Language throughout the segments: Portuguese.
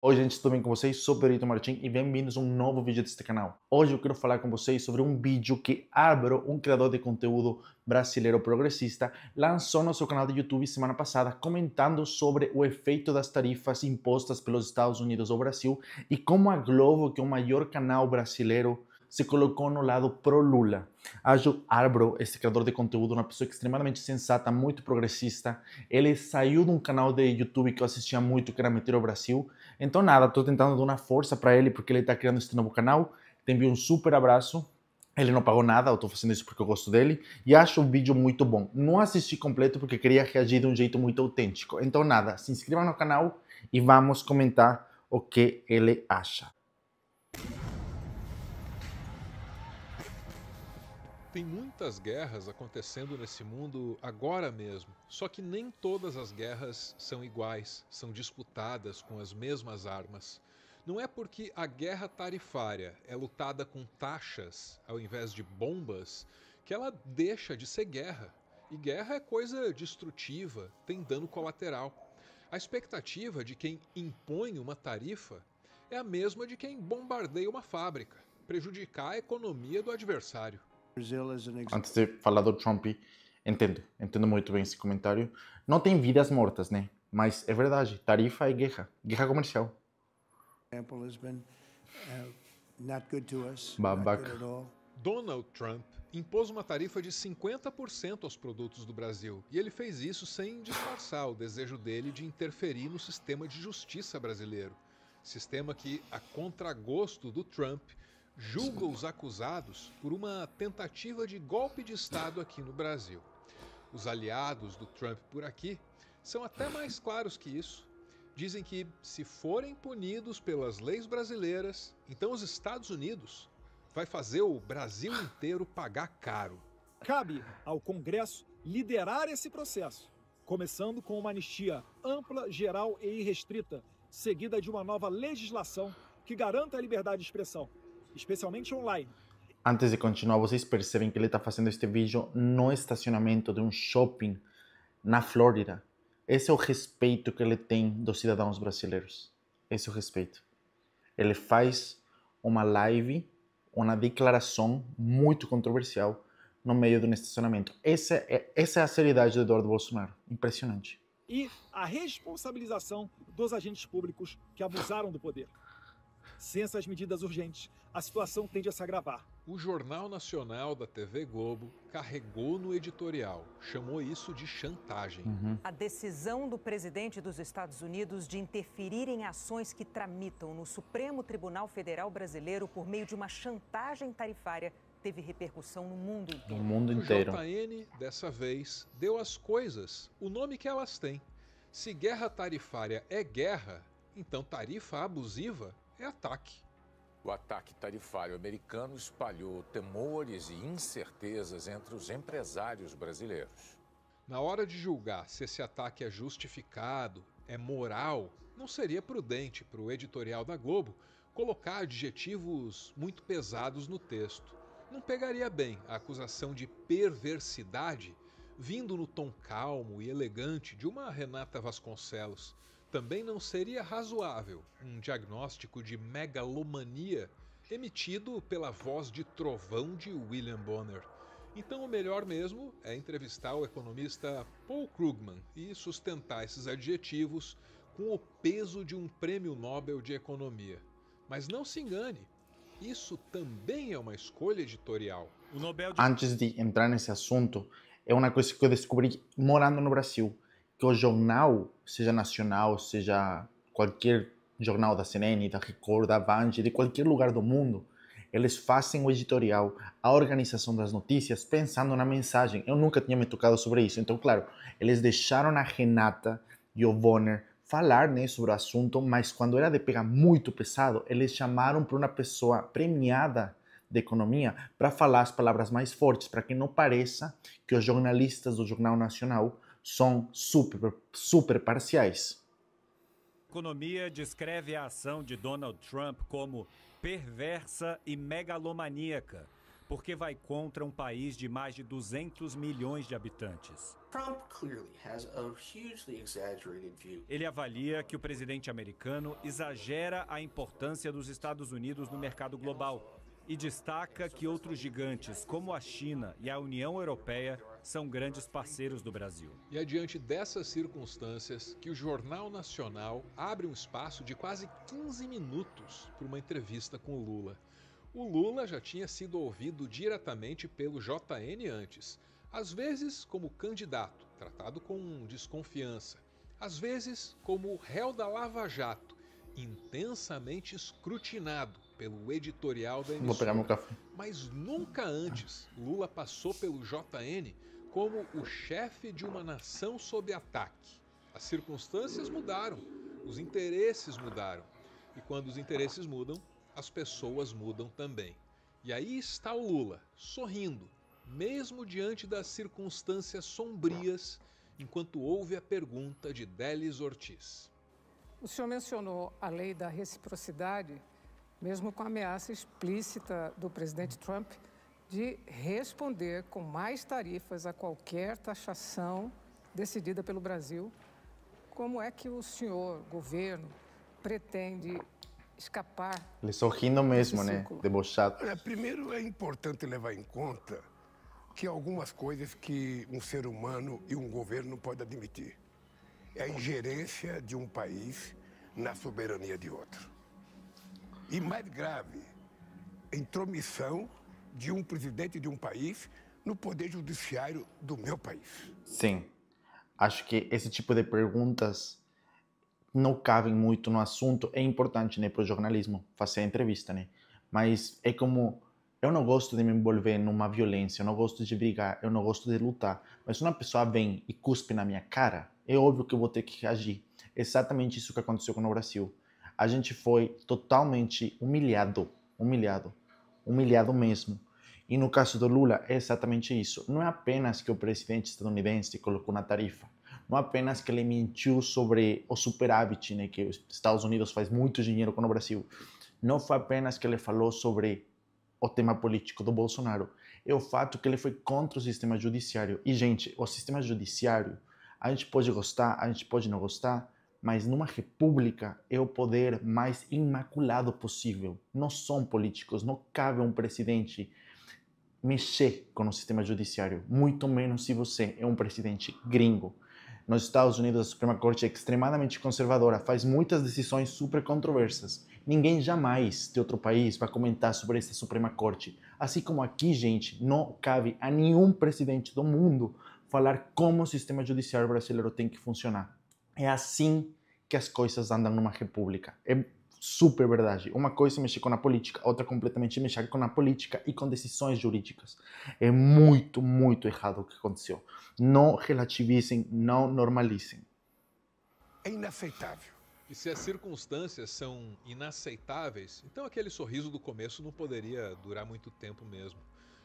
Oi gente, tudo bem com vocês? Sou Perito Martim e bem-vindos a um novo vídeo deste canal. Hoje eu quero falar com vocês sobre um vídeo que Álvaro, um criador de conteúdo brasileiro progressista, lançou no seu canal de YouTube semana passada, comentando sobre o efeito das tarifas impostas pelos Estados Unidos ao Brasil e como a Globo, que é o maior canal brasileiro, se colocou no lado pro-Lula. Acho Álvaro, esse criador de conteúdo, uma pessoa extremamente sensata, muito progressista. Ele saiu de um canal de YouTube que eu assistia muito, que era Meter o Brasil. Então nada, estou tentando dar uma força para ele, porque ele está criando este novo canal. Te envio um super abraço. Ele não pagou nada, eu estou fazendo isso porque eu gosto dele. E acho o vídeo muito bom. Não assisti completo porque queria reagir de um jeito muito autêntico. Então nada, se inscreva no canal e vamos comentar o que ele acha. Tem muitas guerras acontecendo nesse mundo agora mesmo, só que nem todas as guerras são iguais, são disputadas com as mesmas armas. Não é porque a guerra tarifária é lutada com taxas ao invés de bombas que ela deixa de ser guerra. E guerra é coisa destrutiva, tem dano colateral. A expectativa de quem impõe uma tarifa é a mesma de quem bombardeia uma fábrica, prejudicar a economia do adversário. Antes de falar do Trump, entendo muito bem esse comentário. Não tem vidas mortas, né? Mas é verdade, tarifa é guerra, guerra comercial. Babaca. Donald Trump impôs uma tarifa de 50% aos produtos do Brasil, e ele fez isso sem disfarçar o desejo dele de interferir no sistema de justiça brasileiro. Sistema que, a contragosto do Trump, julga os acusados por uma tentativa de golpe de Estado aqui no Brasil. Os aliados do Trump por aqui são até mais claros que isso. Dizem que, se forem punidos pelas leis brasileiras, então os Estados Unidos vai fazer o Brasil inteiro pagar caro. Cabe ao Congresso liderar esse processo, começando com uma anistia ampla, geral e irrestrita, seguida de uma nova legislação que garanta a liberdade de expressão, especialmente online. Antes de continuar, vocês percebem que ele está fazendo este vídeo no estacionamento de um shopping na Flórida. Esse é o respeito que ele tem dos cidadãos brasileiros. Esse é o respeito. Ele faz uma live, uma declaração muito controversial no meio de um estacionamento. Essa é a seriedade de Eduardo Bolsonaro. Impressionante. E a responsabilização dos agentes públicos que abusaram do poder. Sem essas medidas urgentes, a situação tende a se agravar. O Jornal Nacional da TV Globo carregou no editorial, chamou isso de chantagem. A decisão do presidente dos Estados Unidos de interferir em ações que tramitam no Supremo Tribunal Federal Brasileiro por meio de uma chantagem tarifária teve repercussão no mundo inteiro. No mundo inteiro. O JN, dessa vez, deu às coisas o nome que elas têm. Se guerra tarifária é guerra, então tarifa abusiva é ataque. O ataque tarifário americano espalhou temores e incertezas entre os empresários brasileiros. Na hora de julgar se esse ataque é justificado, é moral, não seria prudente para o editorial da Globo colocar adjetivos muito pesados no texto. Não pegaria bem a acusação de perversidade vindo no tom calmo e elegante de uma Renata Vasconcelos. Também não seria razoável um diagnóstico de megalomania emitido pela voz de trovão de William Bonner. Então o melhor mesmo é entrevistar o economista Paul Krugman e sustentar esses adjetivos com o peso de um prêmio Nobel de Economia. Mas não se engane, isso também é uma escolha editorial. Antes de entrar nesse assunto, é uma coisa que eu descobri morando no Brasil. Que o jornal, seja nacional, seja qualquer jornal da CNN, da Record, da Band, de qualquer lugar do mundo, eles fazem o editorial, a organização das notícias, pensando na mensagem. Eu nunca tinha me tocado sobre isso. Então, claro, eles deixaram a Renata e o Bonner falar, né, sobre o assunto, mas quando era de pegar muito pesado, eles chamaram para uma pessoa premiada de economia para falar as palavras mais fortes, para que não pareça que os jornalistas do Jornal Nacional são super parciais. A economia descreve a ação de Donald Trump como perversa e megalomaníaca, porque vai contra um país de mais de 200 milhões de habitantes. Ele avalia que o presidente americano exagera a importância dos Estados Unidos no mercado global e destaca que outros gigantes, como a China e a União Europeia, são grandes parceiros do Brasil. E é diante dessas circunstâncias que o Jornal Nacional abre um espaço de quase 15 minutos para uma entrevista com o Lula. O Lula já tinha sido ouvido diretamente pelo JN antes, às vezes como candidato, tratado com desconfiança, às vezes como réu da Lava Jato, intensamente escrutinado pelo editorial da emissora. Vou pegar meu café. Mas nunca antes Lula passou pelo JN como o chefe de uma nação sob ataque. As circunstâncias mudaram, os interesses mudaram. E quando os interesses mudam, as pessoas mudam também. E aí está o Lula, sorrindo, mesmo diante das circunstâncias sombrias, enquanto ouve a pergunta de Délis Ortiz. O senhor mencionou a lei da reciprocidade, mesmo com a ameaça explícita do presidente Trump de responder com mais tarifas a qualquer taxação decidida pelo Brasil. Como é que o senhor, governo, pretende escapar? Ele sorrindo mesmo, né? Debochado. Olha, primeiro é importante levar em conta que algumas coisas que um ser humano e um governo não podem admitir. É a ingerência de um país na soberania de outro. E mais grave, a intromissão de um presidente de um país no poder judiciário do meu país. Sim, acho que esse tipo de perguntas não cabem muito no assunto. É importante, né, para o jornalismo fazer a entrevista, né? Mas é como, eu não gosto de me envolver numa violência, eu não gosto de brigar, eu não gosto de lutar. Mas se uma pessoa vem e cuspe na minha cara, é óbvio que eu vou ter que reagir. Exatamente isso que aconteceu com o Brasil. A gente foi totalmente humilhado mesmo. E no caso do Lula é exatamente isso. Não é apenas que o presidente estadunidense colocou na tarifa, não é apenas que ele mentiu sobre o superávit, né, que os Estados Unidos faz muito dinheiro com o Brasil. Não foi apenas que ele falou sobre o tema político do Bolsonaro. É o fato que ele foi contra o sistema judiciário. E, gente, o sistema judiciário, a gente pode gostar, a gente pode não gostar, mas numa república é o poder mais imaculado possível. Não são políticos, não cabe a um presidente mexer com o sistema judiciário, muito menos se você é um presidente gringo. Nos Estados Unidos, a Suprema Corte é extremadamente conservadora, faz muitas decisões super controversas. Ninguém jamais de outro país vai comentar sobre essa Suprema Corte. Assim como aqui, gente, não cabe a nenhum presidente do mundo falar como o sistema judiciário brasileiro tem que funcionar. É assim que as coisas andam numa república. É super verdade. Uma coisa é mexer com a política, outra completamente mexer com a política e com decisões jurídicas. É muito, muito errado o que aconteceu. Não relativizem, não normalizem. É inaceitável. E se as circunstâncias são inaceitáveis, então aquele sorriso do começo não poderia durar muito tempo mesmo.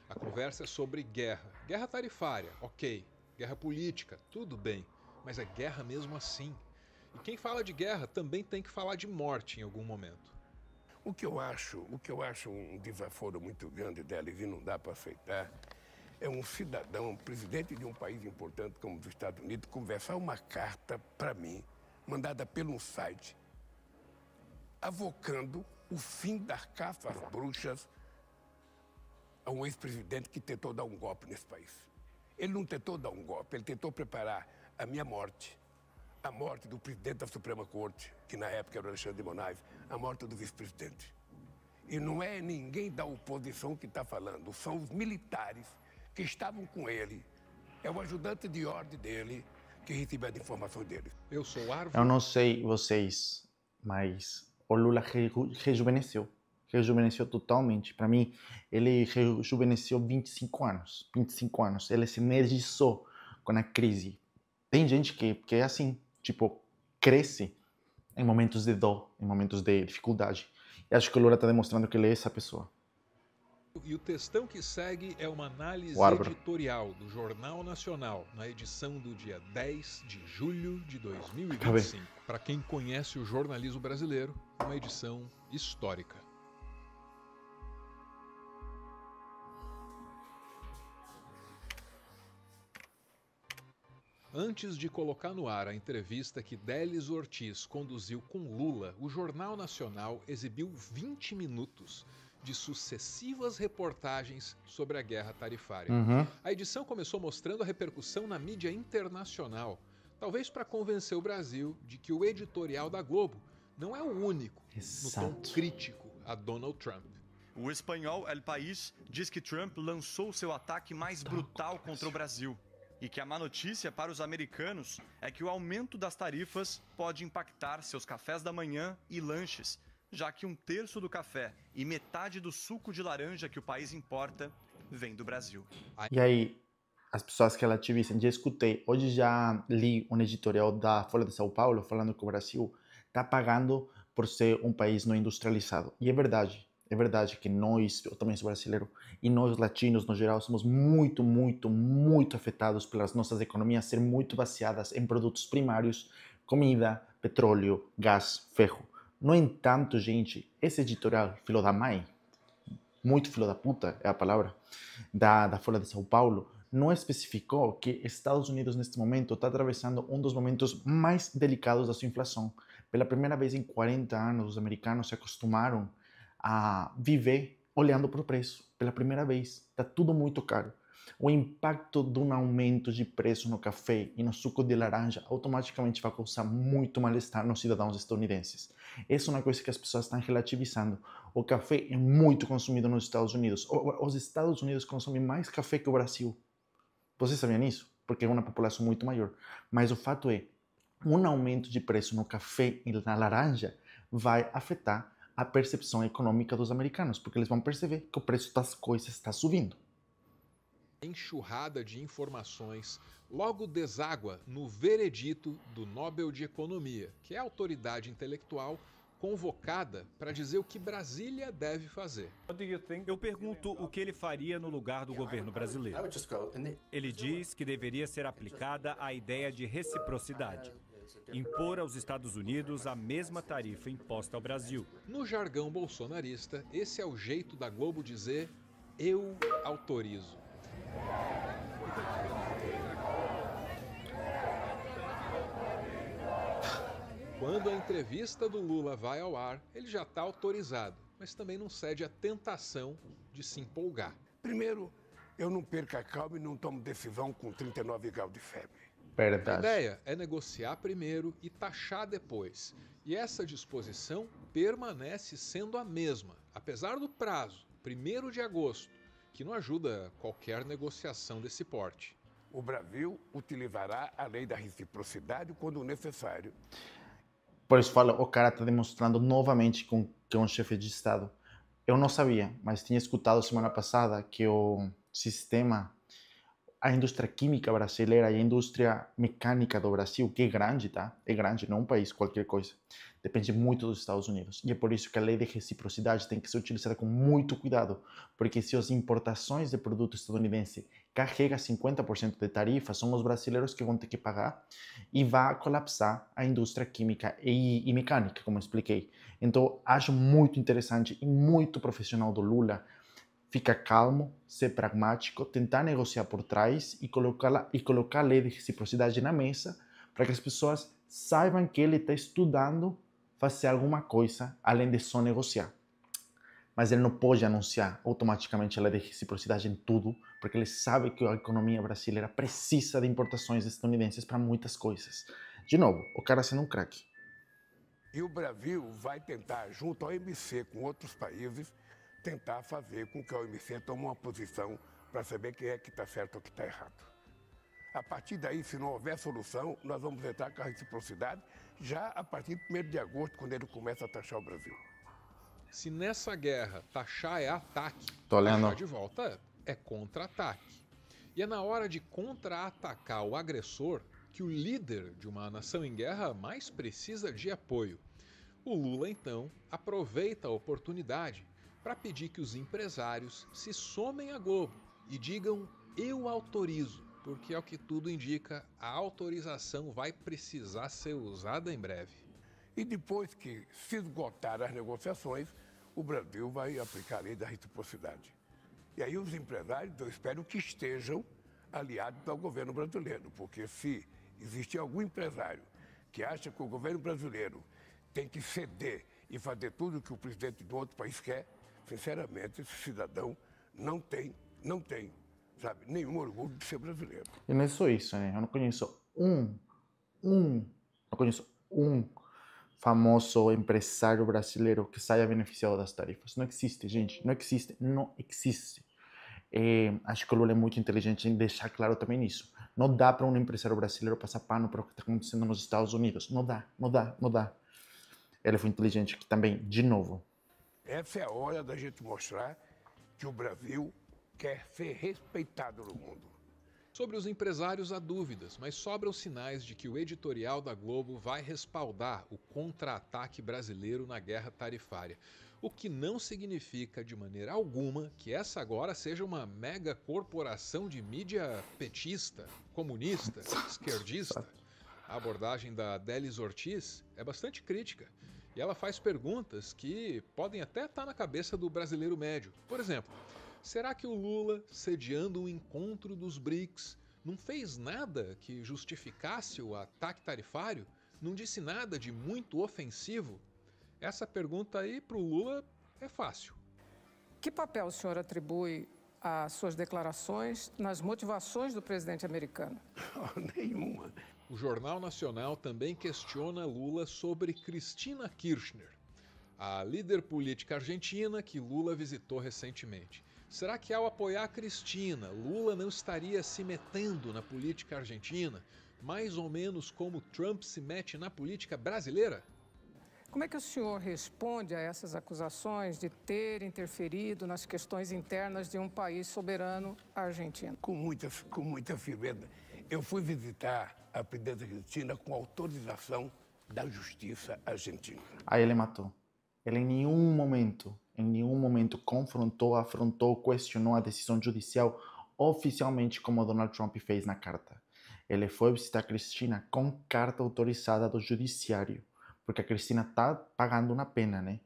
A conversa é sobre guerra. Guerra tarifária, ok. Guerra política, tudo bem. Mas é guerra mesmo assim. E quem fala de guerra também tem que falar de morte em algum momento. O que eu acho um desaforo muito grande dela e não dá para aceitar, é um cidadão, presidente de um país importante como os Estados Unidos, conversar uma carta para mim, mandada pelo site, avocando o fim das caças às bruxas a um ex-presidente que tentou dar um golpe nesse país. Ele não tentou dar um golpe, ele tentou preparar a minha morte, a morte do presidente da Suprema Corte, que na época era o Alexandre de Moraes, a morte do vice-presidente. E não é ninguém da oposição que está falando, são os militares que estavam com ele. É o ajudante de ordem dele que recebeu as informações dele. Eu sou Árvore. Eu não sei vocês, mas o Lula rejuvenesceu. Rejuvenesceu totalmente. Para mim, ele rejuvenesceu 25 anos. 25 anos. Ele se energizou com a crise. Tem gente que é assim, tipo, cresce em momentos de dor, em momentos de dificuldade. E acho que o Lula está demonstrando que ele é essa pessoa. E o textão que segue é uma análise editorial do Jornal Nacional, na edição do dia 10 de julho de 2025. Para quem conhece o jornalismo brasileiro, uma edição histórica. Antes de colocar no ar a entrevista que Délis Ortiz conduziu com Lula, o Jornal Nacional exibiu 20 minutos de sucessivas reportagens sobre a guerra tarifária. A edição começou mostrando a repercussão na mídia internacional, talvez para convencer o Brasil de que o editorial da Globo não é o único no tom crítico a Donald Trump. O espanhol El País diz que Trump lançou seu ataque mais brutal contra o Brasil e que a má notícia para os americanos é que o aumento das tarifas pode impactar seus cafés da manhã e lanches, já que 1/3 do café e metade do suco de laranja que o país importa vem do Brasil. E aí, as pessoas relativistas, já escutei, hoje já li um editorial da Folha de São Paulo falando que o Brasil está pagando por ser um país não industrializado. E é verdade que nós, eu também sou brasileiro, e nós latinos no geral somos muito afetados pelas nossas economias ser muito baseadas em produtos primários, comida, petróleo, gás, ferro. No entanto, gente, esse editorial, filho da mãe, muito filho da puta é a palavra, da Folha de São Paulo, não especificou que Estados Unidos neste momento está atravessando um dos momentos mais delicados da sua inflação. Pela primeira vez em 40 anos, os americanos se acostumaram a viver olhando para o preço. Pela primeira vez, está tudo muito caro. O impacto de um aumento de preço no café e no suco de laranja automaticamente vai causar muito mal-estar nos cidadãos estadunidenses. Essa é uma coisa que as pessoas estão relativizando. O café é muito consumido nos Estados Unidos. Os Estados Unidos consomem mais café que o Brasil. Vocês sabiam isso? Porque é uma população muito maior. Mas o fato é, um aumento de preço no café e na laranja vai afetar a percepção econômica dos americanos, porque eles vão perceber que o preço das coisas está subindo. Enxurrada de informações logo deságua no veredito do Nobel de Economia, que é a autoridade intelectual convocada para dizer o que Brasília deve fazer. Eu pergunto o que ele faria no lugar do governo brasileiro. Ele diz que deveria ser aplicada a ideia de reciprocidade. Impor aos Estados Unidos a mesma tarifa imposta ao Brasil. No jargão bolsonarista, esse é o jeito da Globo dizer eu autorizo. Quando a entrevista do Lula vai ao ar, ele já está autorizado, mas também não cede à tentação de se empolgar. Primeiro, eu não perco a calma e não tomo decisão com 39 graus de febre. Verdade. A ideia é negociar primeiro e taxar depois. E essa disposição permanece sendo a mesma, apesar do prazo, 1º de agosto, que não ajuda qualquer negociação desse porte. O Brasil utilizará a lei da reciprocidade quando necessário. Por isso falo, o cara está demonstrando novamente que é um chefe de Estado. Eu não sabia, mas tinha escutado semana passada que o sistema, a indústria química brasileira e a indústria mecânica do Brasil, que é grande, tá? É grande, não é um país qualquer coisa. Depende muito dos Estados Unidos. E é por isso que a lei de reciprocidade tem que ser utilizada com muito cuidado, porque se as importações de produto estadunidense carregam 50% de tarifa, são os brasileiros que vão ter que pagar e vai colapsar a indústria química e mecânica, como eu expliquei. Então, acho muito interessante e muito profissional do Lula ficar calmo, ser pragmático, tentar negociar por trás e colocar a lei de reciprocidade na mesa para que as pessoas saibam que ele está estudando fazer alguma coisa além de só negociar. Mas ele não pode anunciar automaticamente a lei de reciprocidade em tudo, porque ele sabe que a economia brasileira precisa de importações estadunidenses para muitas coisas. De novo, o cara sendo um craque. E o Brasil vai tentar, junto ao OMC com outros países, tentar fazer com que a OMC tome uma posição para saber quem é que está certo ou que está errado. A partir daí, se não houver solução, nós vamos entrar com a reciprocidade já a partir do 1º de agosto, quando ele começa a taxar o Brasil. Se nessa guerra taxar é ataque, taxar de volta é contra-ataque. E é na hora de contra-atacar o agressor que o líder de uma nação em guerra mais precisa de apoio. O Lula, então, aproveita a oportunidade para pedir que os empresários se somem à Globo e digam eu autorizo, porque ao que tudo indica, a autorização vai precisar ser usada em breve. E depois que se esgotar as negociações, o Brasil vai aplicar a lei da reciprocidade. E aí os empresários, eu espero que estejam aliados ao governo brasileiro, porque se existe algum empresário que acha que o governo brasileiro tem que ceder e fazer tudo o que o presidente do outro país quer, sinceramente, esse cidadão não tem, sabe, nenhum orgulho de ser brasileiro. E não é só isso, né? Eu não conheço um famoso empresário brasileiro que saia beneficiado das tarifas. Não existe, gente. Não existe. Acho que o Lula é muito inteligente em deixar claro também isso. Não dá para um empresário brasileiro passar pano para o que está acontecendo nos Estados Unidos. Não dá. Ele foi inteligente aqui também, de novo. Essa é a hora da gente mostrar que o Brasil quer ser respeitado no mundo. Sobre os empresários há dúvidas, mas sobram sinais de que o editorial da Globo vai respaldar o contra-ataque brasileiro na guerra tarifária. O que não significa de maneira alguma que essa agora seja uma mega corporação de mídia petista, comunista, esquerdista. A abordagem da Délis Ortiz é bastante crítica e ela faz perguntas que podem até estar na cabeça do brasileiro médio. Por exemplo, será que o Lula, sediando um encontro dos BRICS, não fez nada que justificasse o ataque tarifário? Não disse nada de muito ofensivo? Essa pergunta aí para o Lula é fácil. Que papel o senhor atribui às suas declarações nas motivações do presidente americano? Nenhuma. O Jornal Nacional também questiona Lula sobre Cristina Kirchner, a líder política argentina que Lula visitou recentemente. Será que ao apoiar a Cristina, Lula não estaria se metendo na política argentina, mais ou menos como Trump se mete na política brasileira? Como é que o senhor responde a essas acusações de ter interferido nas questões internas de um país soberano, a Argentina? Com muita firmeza. Eu fui visitar a presidente argentina com autorização da justiça argentina. Aí ele matou. Ele em nenhum momento confrontou, afrontou, questionou a decisão judicial oficialmente como Donald Trump fez na carta. Ele foi visitar a Cristina com carta autorizada do judiciário, porque a Cristina tá pagando uma pena, né?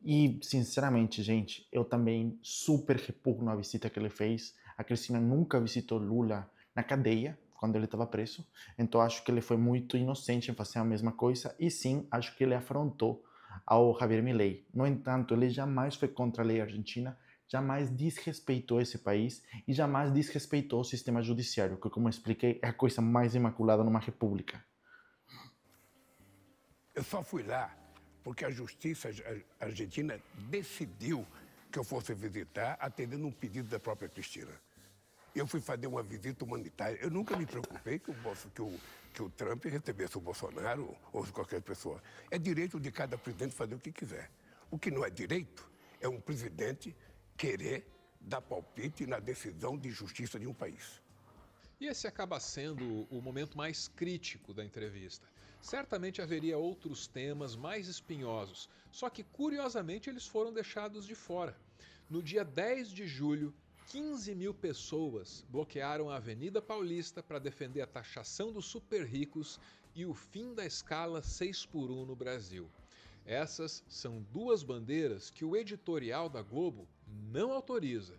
E, sinceramente, gente, eu também super repugno a visita que ele fez. A Cristina nunca visitou Lula na cadeia, quando ele estava preso. Então, acho que ele foi muito inocente em fazer a mesma coisa. E sim, acho que ele afrontou ao Javier Milei. No entanto, ele jamais foi contra a lei argentina, jamais desrespeitou esse país e jamais desrespeitou o sistema judiciário, que, como eu expliquei, é a coisa mais imaculada numa república. Eu só fui lá porque a justiça argentina decidiu que eu fosse visitar, atendendo um pedido da própria Cristina. Eu fui fazer uma visita humanitária. Eu nunca me preocupei que o Trump recebesse o Bolsonaro ou qualquer pessoa. É direito de cada presidente fazer o que quiser. O que não é direito é um presidente querer dar palpite na decisão de justiça de um país. E esse acaba sendo o momento mais crítico da entrevista. Certamente haveria outros temas mais espinhosos, só que curiosamente eles foram deixados de fora. No dia 10 de julho, 15 mil pessoas bloquearam a Avenida Paulista para defender a taxação dos super ricos e o fim da escala 6x1 no Brasil. Essas são duas bandeiras que o editorial da Globo não autoriza.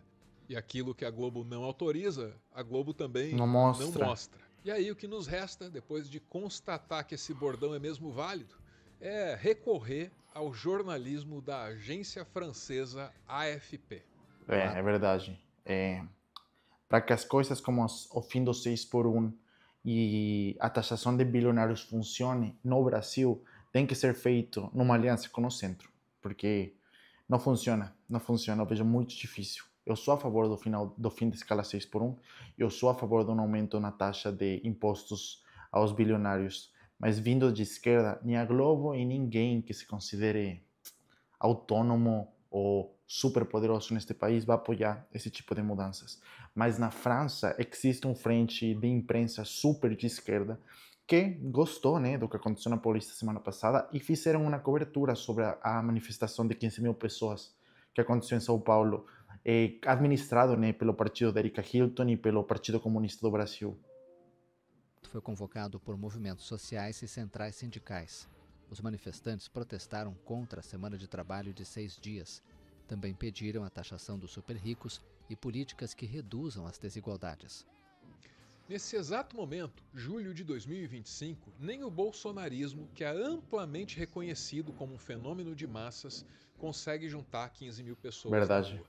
E aquilo que a Globo não autoriza, a Globo também não mostra. E aí o que nos resta, depois de constatar que esse bordão é mesmo válido, é recorrer ao jornalismo da agência francesa AFP. É verdade. Para que as coisas como o fim do 6x1 e a taxação de bilionários funcione no Brasil, tem que ser feito numa aliança com o centro, porque não funciona, eu vejo muito difícil. Eu sou a favor do fim da escala 6x1, eu sou a favor de um aumento na taxa de impostos aos bilionários, mas vindo de esquerda, nem a Globo e ninguém que se considere autônomo ou super poderoso neste país vai apoiar esse tipo de mudanças. Mas na França existe um frente de imprensa super de esquerda que gostou, né, do que aconteceu na Paulista semana passada e fizeram uma cobertura sobre a manifestação de 15 mil pessoas que aconteceu em São Paulo, administrado, né, pelo partido da Erika Hilton e pelo Partido Comunista do Brasil. Foi convocado por movimentos sociais e centrais sindicais. Os manifestantes protestaram contra a semana de trabalho de 6 dias. Também pediram a taxação dos super ricos e políticas que reduzam as desigualdades. Nesse exato momento, julho de 2025, nem o bolsonarismo, que é amplamente reconhecido como um fenômeno de massas, consegue juntar 15 mil pessoas Verdade. na rua.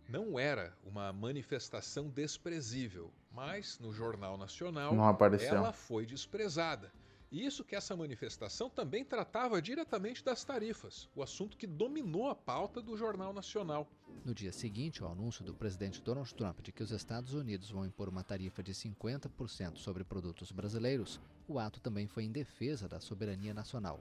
Não era uma manifestação desprezível, mas no Jornal Nacional Não apareceu. ela foi desprezada. E isso que essa manifestação também tratava diretamente das tarifas, o assunto que dominou a pauta do Jornal Nacional. No dia seguinte ao anúncio do presidente Donald Trump de que os Estados Unidos vão impor uma tarifa de 50% sobre produtos brasileiros, o ato também foi em defesa da soberania nacional.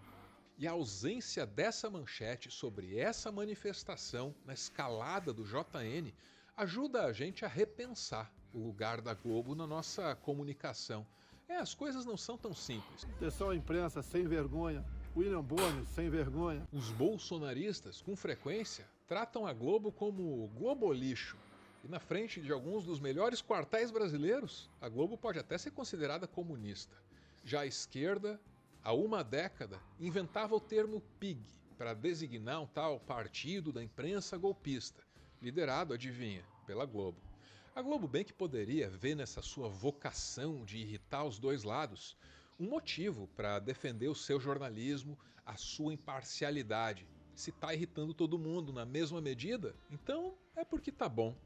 E a ausência dessa manchete sobre essa manifestação na escalada do JN ajuda a gente a repensar o lugar da Globo na nossa comunicação. As coisas não são tão simples. Atenção à imprensa sem vergonha. William Bonner sem vergonha. Os bolsonaristas, com frequência, tratam a Globo como globolixo. E na frente de alguns dos melhores quartéis brasileiros, a Globo pode até ser considerada comunista. Já a esquerda, há uma década, inventava o termo PIG para designar um tal partido da imprensa golpista, liderado, adivinha, pela Globo. A Globo bem que poderia ver nessa sua vocação de irritar os dois lados um motivo para defender o seu jornalismo, a sua imparcialidade. Se está irritando todo mundo na mesma medida, então é porque tá bom.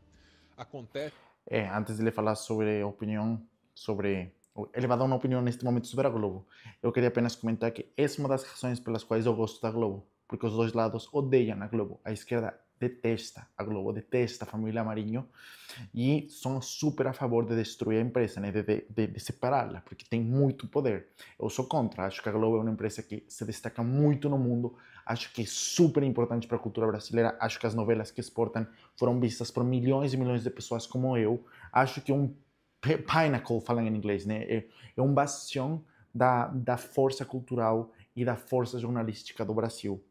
Acontece... Antes de ele falar sobre opinião, ele vai dar uma opinião neste momento sobre a Globo. Eu queria apenas comentar que essa é uma das razões pelas quais eu gosto da Globo. Porque os dois lados odeiam a Globo. A esquerda detesta a Globo, detesta a família Marinho e são super a favor de destruir a empresa, né? de separá-la, porque tem muito poder. Eu sou contra, acho que a Globo é uma empresa que se destaca muito no mundo, acho que é super importante para a cultura brasileira, acho que as novelas que exportam foram vistas por milhões e milhões de pessoas como eu, acho que é um pinnacle, falam em inglês, né? É um bastião da força cultural e da força jornalística do Brasil.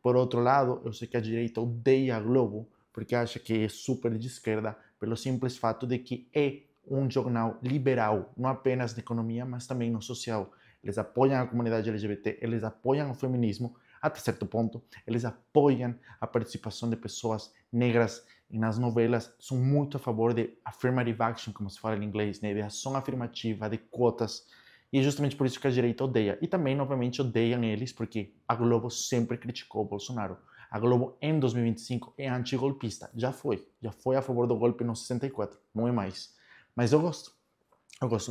Por outro lado, eu sei que a direita odeia a Globo, porque acha que é super de esquerda, pelo simples fato de que é um jornal liberal, não apenas de economia, mas também no social. Eles apoiam a comunidade LGBT, eles apoiam o feminismo, até certo ponto, eles apoiam a participação de pessoas negras nas novelas, são muito a favor de affirmative action, como se fala em inglês, né? De ação afirmativa, de cotas. E é justamente por isso que a direita odeia. E também, novamente, odeiam eles porque a Globo sempre criticou o Bolsonaro. A Globo, em 2025, é antigolpista. Já foi a favor do golpe no 64, não é mais. Mas eu gosto.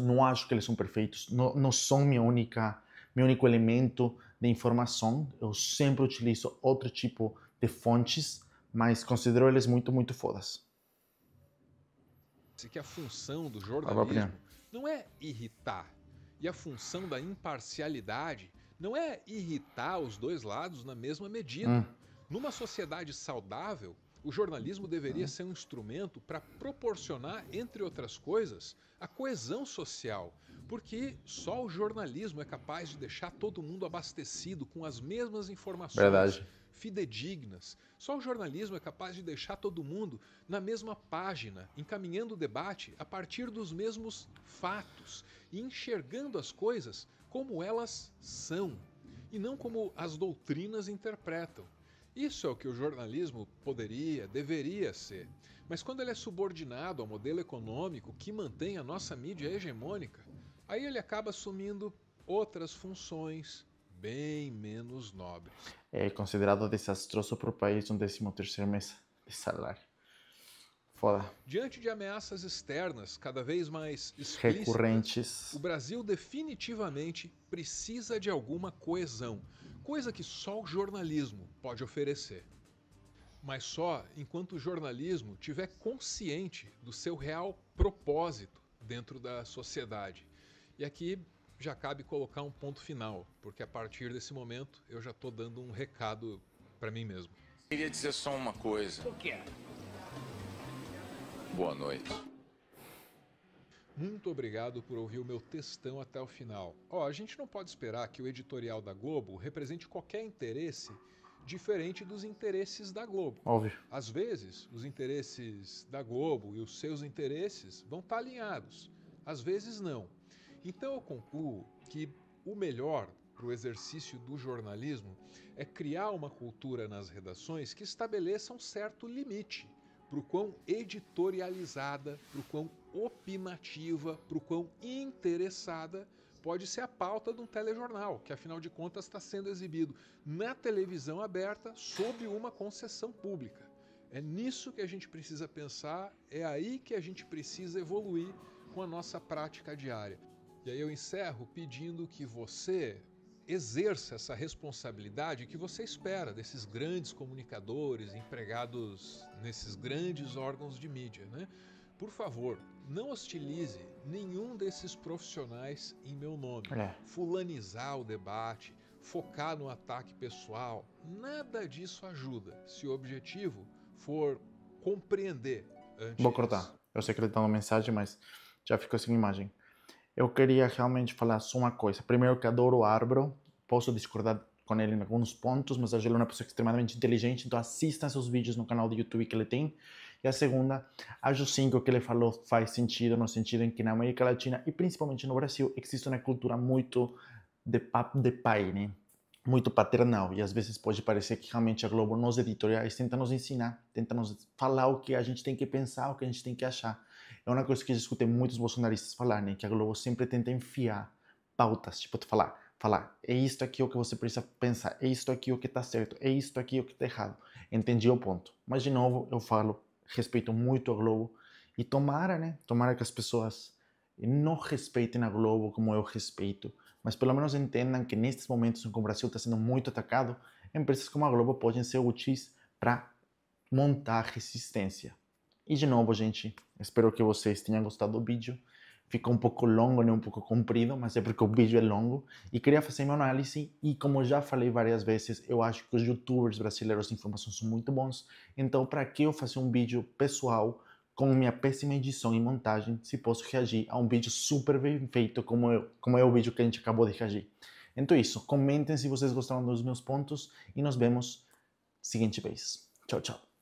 Não acho que eles são perfeitos. Não são meu único elemento de informação. Eu sempre utilizo outro tipo de fontes, mas considero eles muito, muito fodas. Que a função do jornalismo não é irritar. E a função da imparcialidade não é irritar os dois lados na mesma medida. Numa sociedade saudável, o jornalismo deveria ser um instrumento para proporcionar, entre outras coisas, a coesão social. Porque só o jornalismo é capaz de deixar todo mundo abastecido com as mesmas informações fidedignas. Só o jornalismo é capaz de deixar todo mundo na mesma página, encaminhando o debate a partir dos mesmos fatos e enxergando as coisas como elas são e não como as doutrinas interpretam. Isso é o que o jornalismo deveria ser. Mas quando ele é subordinado ao modelo econômico que mantém a nossa mídia hegemônica, aí ele acaba assumindo outras funções bem menos nobres. É considerado desastroso para o país um 13º mês de salário. Foda. Diante de ameaças externas cada vez mais explícitas, recorrentes, o Brasil definitivamente precisa de alguma coesão, coisa que só o jornalismo pode oferecer. Mas só enquanto o jornalismo estiver consciente do seu real propósito dentro da sociedade. E aqui já cabe colocar um ponto final, porque a partir desse momento eu já estou dando um recado para mim mesmo. Queria dizer só uma coisa. O que é? Boa noite. Muito obrigado por ouvir o meu textão até o final. A gente não pode esperar que o editorial da Globo represente qualquer interesse diferente dos interesses da Globo. Óbvio. Às vezes, os interesses da Globo e os seus interesses vão estar alinhados. Às vezes, não. Então, eu concluo que o melhor para o exercício do jornalismo é criar uma cultura nas redações que estabeleça um certo limite para o quão editorializada, para o quão opinativa, para o quão interessada pode ser a pauta de um telejornal, que afinal de contas está sendo exibido na televisão aberta sob uma concessão pública. É nisso que a gente precisa pensar, é aí que a gente precisa evoluir com a nossa prática diária. E aí eu encerro pedindo que você exerça essa responsabilidade que você espera desses grandes comunicadores, empregados nesses grandes órgãos de mídia, né? Por favor, não hostilize nenhum desses profissionais em meu nome. Fulanizar o debate, focar no ataque pessoal, nada disso ajuda, se o objetivo for compreender antes. Vou cortar. Eu sei que ele está dando mensagem, mas já ficou sem imagem. Eu queria realmente falar só uma coisa. Primeiro, que adoro o Árboro. Posso discordar com ele em alguns pontos, mas acho ele uma pessoa extremamente inteligente, então assistam seus vídeos no canal do YouTube que ele tem. E a segunda, acho sim que o que ele falou faz sentido, no sentido em que na América Latina e principalmente no Brasil existe uma cultura muito de papo de pai, né? Muito paternal, e às vezes pode parecer que realmente a Globo, nos editoriais, tenta nos ensinar, tenta nos falar o que a gente tem que pensar, o que a gente tem que achar. É uma coisa que eu escutei muitos bolsonaristas falar, né? Que a Globo sempre tenta enfiar pautas, tipo, falar, é isto aqui o que você precisa pensar, é isto aqui o que está certo, é isto aqui o que está errado. Entendi o ponto. Mas, de novo, eu falo, respeito muito a Globo, e tomara, né? Tomara que as pessoas não respeitem a Globo como eu respeito, mas pelo menos entendam que nestes momentos em que o Brasil está sendo muito atacado, empresas como a Globo podem ser úteis para montar resistência. E de novo, gente, espero que vocês tenham gostado do vídeo. Ficou um pouco longo, né? Um pouco comprido, mas é porque o vídeo é longo. E queria fazer minha análise, e como já falei várias vezes, eu acho que os youtubers brasileiros de informação são muito bons. Então, para que eu fazer um vídeo pessoal com minha péssima edição e montagem, se posso reagir a um vídeo super bem feito como é o vídeo que a gente acabou de reagir? Então é isso, comentem se vocês gostaram dos meus pontos e nos vemos seguinte vez. Tchau, tchau.